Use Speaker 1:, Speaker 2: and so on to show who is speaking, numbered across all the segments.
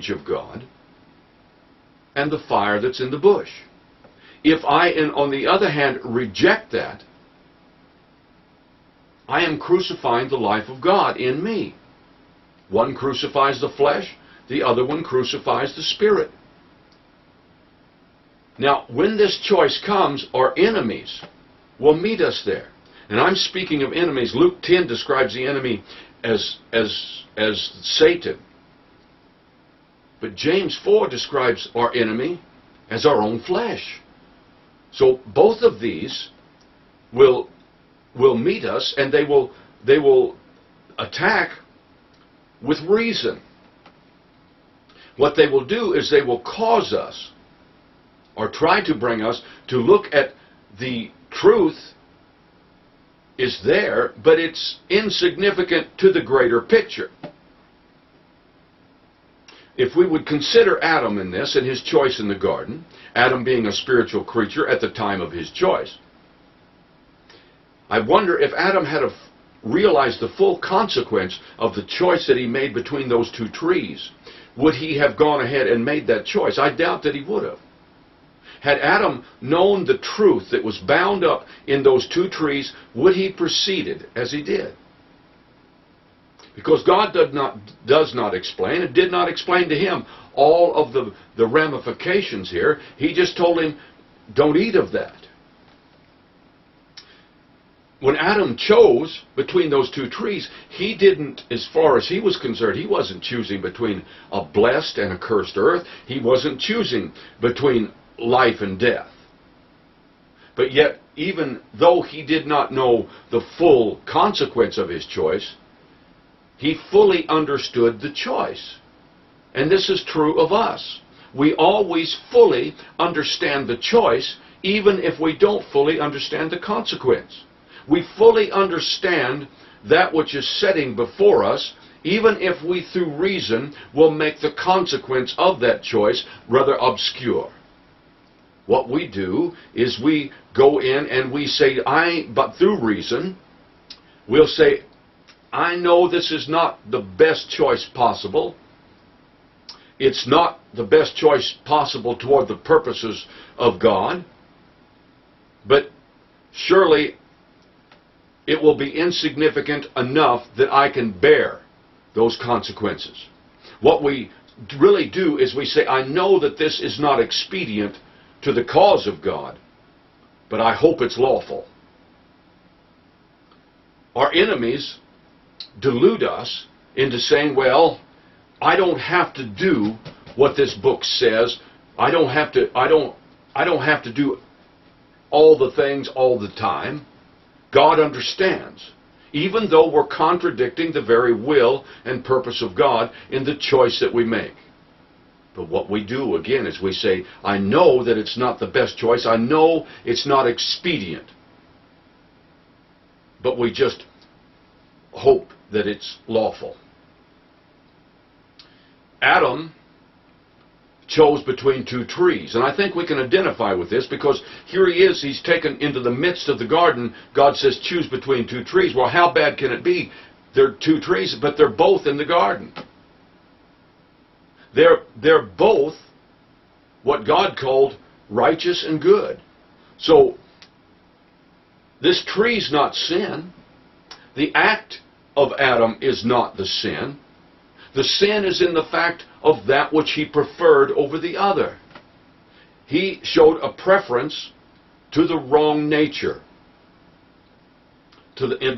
Speaker 1: image of God and the fire that's in the bush. If I, on the other hand, reject that, I am crucifying the life of God in me. One crucifies the flesh, the other one crucifies the spirit. Now, when this choice comes, our enemies will meet us there. And I'm speaking of enemies. Luke 10 describes the enemy as Satan. But James 4 describes our enemy as our own flesh. So both of these will meet us, and they will attack with reason. What they will do is they will cause us, or try to bring us, to look at the truth is there, but it's insignificant to the greater picture. If we would consider Adam in this and his choice in the garden, Adam being a spiritual creature at the time of his choice, I wonder if Adam had realized the full consequence of the choice that he made between those two trees, would he have gone ahead and made that choice? I doubt that he would have. Had Adam known the truth that was bound up in those two trees, would he proceeded as he did? Because God does not explain, and did not explain to him all of the ramifications here. He just told him, don't eat of that. When Adam chose between those two trees, he didn't, as far as he was concerned, he wasn't choosing between a blessed and a cursed earth. He wasn't choosing between life and death. But yet, even though he did not know the full consequence of his choice, he fully understood the choice. And this is true of us. We always fully understand the choice, even if we don't fully understand the consequence. We fully understand that which is setting before us, even if we, through reason, will make the consequence of that choice rather obscure. What we do is we go in and we say, but through reason, we'll say, I know this is not the best choice possible. It's not the best choice possible toward the purposes of God. But surely it will be insignificant enough that I can bear those consequences. What we really do is we say, I know that this is not expedient to the cause of God, but I hope it's lawful. Our enemies delude us into saying, well, I don't have to do what this book says. I don't have to do all the things all the time. God understands, even though we're contradicting the very will and purpose of God in the choice that we make. But what we do, again, is we say, I know that it's not the best choice. I know it's not expedient. But we just hope that it's lawful. Adam chose between two trees. And I think we can identify with this, because here he is, he's taken into the midst of the garden. God says, choose between two trees. Well, how bad can it be? They're two trees, but they're both in the garden. They're both what God called righteous and good. So, this tree's not sin. The act of Adam is not the sin. The sin is in the fact of that which he preferred over the other. He showed a preference to the wrong nature,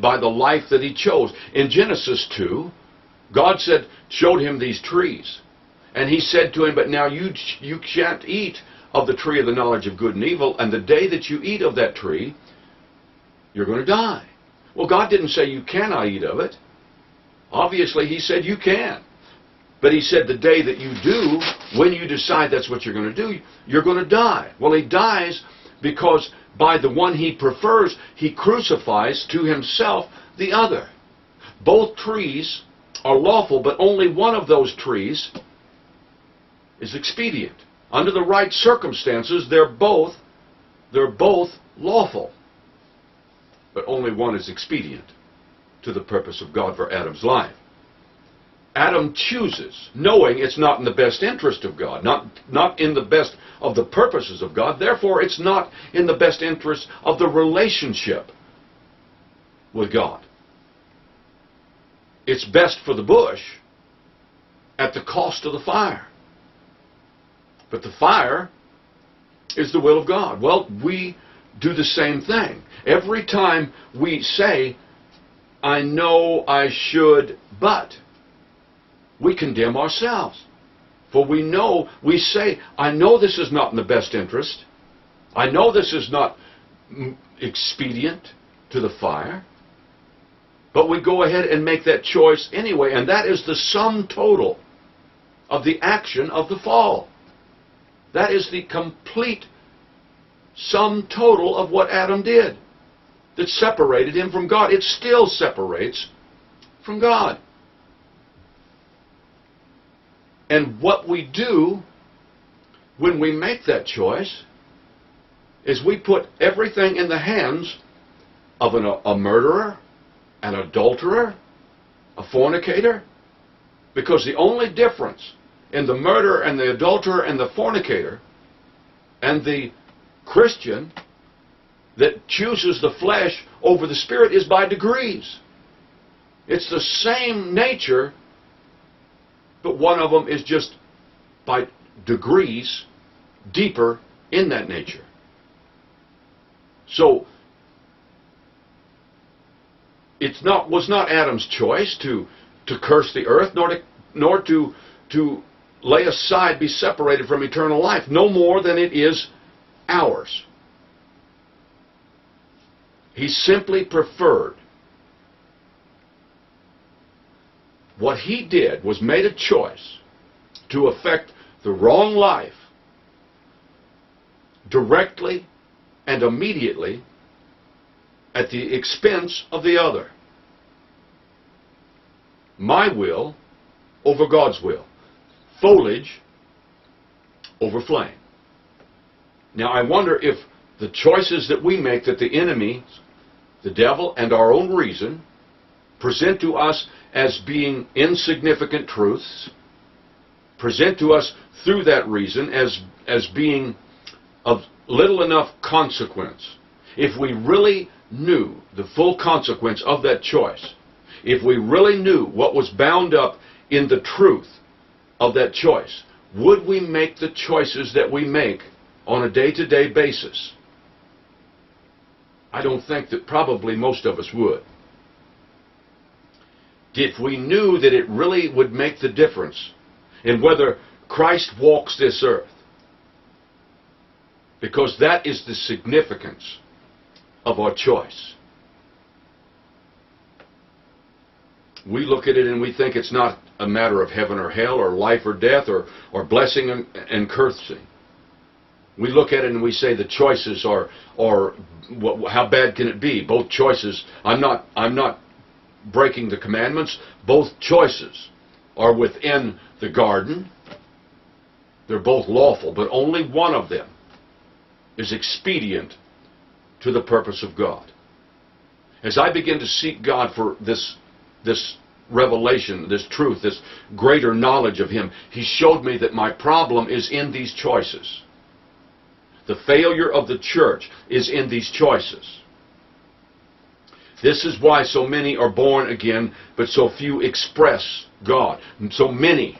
Speaker 1: by the life that he chose. In Genesis 2, God showed him these trees. And he said to him, but now you can't eat of the tree of the knowledge of good and evil, and the day that you eat of that tree, you're going to die. Well, God didn't say you cannot eat of it. Obviously, he said you can. But he said the day that you do, when you decide that's what you're going to do, you're going to die. Well, he dies because by the one he prefers, he crucifies to himself the other. Both trees are lawful, but only one of those trees is expedient. Under the right circumstances, they're both lawful. But only one is expedient to the purpose of God for Adam's life. Adam chooses, knowing it's not in the best interest of God, not in the best of the purposes of God. Therefore, it's not in the best interest of the relationship with God. It's best for the bush at the cost of the fire. But the fire is the will of God. Well, we do the same thing. Every time we say, I know I should, but, we condemn ourselves. For we say, I know this is not in the best interest. I know this is not expedient to the fire. But we go ahead and make that choice anyway. And that is the sum total of the action of the fall. That is the complete sum total of what Adam did that separated him from God. It still separates from God. And what we do when we make that choice is we put everything in the hands of a murderer, an adulterer, a fornicator. Because the only difference in the murderer and the adulterer and the fornicator and the Christian that chooses the flesh over the spirit is by degrees. It's the same nature, but one of them is just by degrees deeper in that nature. So was not Adam's choice to curse the earth, nor to lay aside, be separated from eternal life, no more than it is ours. He simply preferred. What he did was made a choice to affect the wrong life directly and immediately at the expense of the other. My will over God's will. Foliage over flame. Now I wonder if the choices that we make, that the enemy, the devil, and our own reason present to us as being insignificant truths, present to us through that reason as being of little enough consequence. If we really knew the full consequence of that choice, if we really knew what was bound up in the truth of that choice, would we make the choices that we make on a day-to-day basis? I don't think that probably most of us would. If we knew that it really would make the difference in whether Christ walks this earth, because that is the significance of our choice. We look at it and we think it's not a matter of heaven or hell or life or death or blessing and cursing. We look at it and we say the choices are how bad can it be? Both choices. I'm not breaking the commandments. Both choices are within the garden. They're both lawful, but only one of them is expedient to the purpose of God. As I begin to seek God for this revelation, this truth, this greater knowledge of Him, He showed me that my problem is in these choices. The failure of the church is in these choices. This is why so many are born again, but so few express God. And so many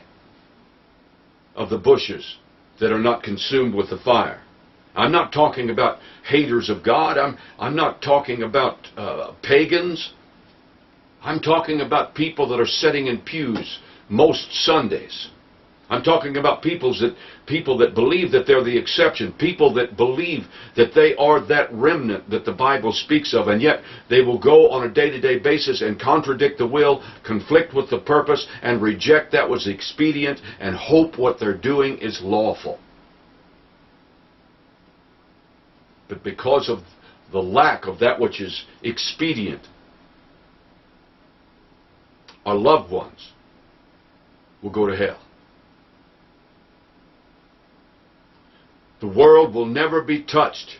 Speaker 1: of the bushes that are not consumed with the fire. I'm not talking about haters of God. I'm not talking about pagans. I'm talking about people that are sitting in pews most Sundays. I'm talking about people that believe that they're the exception, people that believe that they are that remnant that the Bible speaks of, and yet they will go on a day-to-day basis and contradict the will, conflict with the purpose, and reject that was expedient, and hope what they're doing is lawful. But because of the lack of that which is expedient, our loved ones will go to hell. The world will never be touched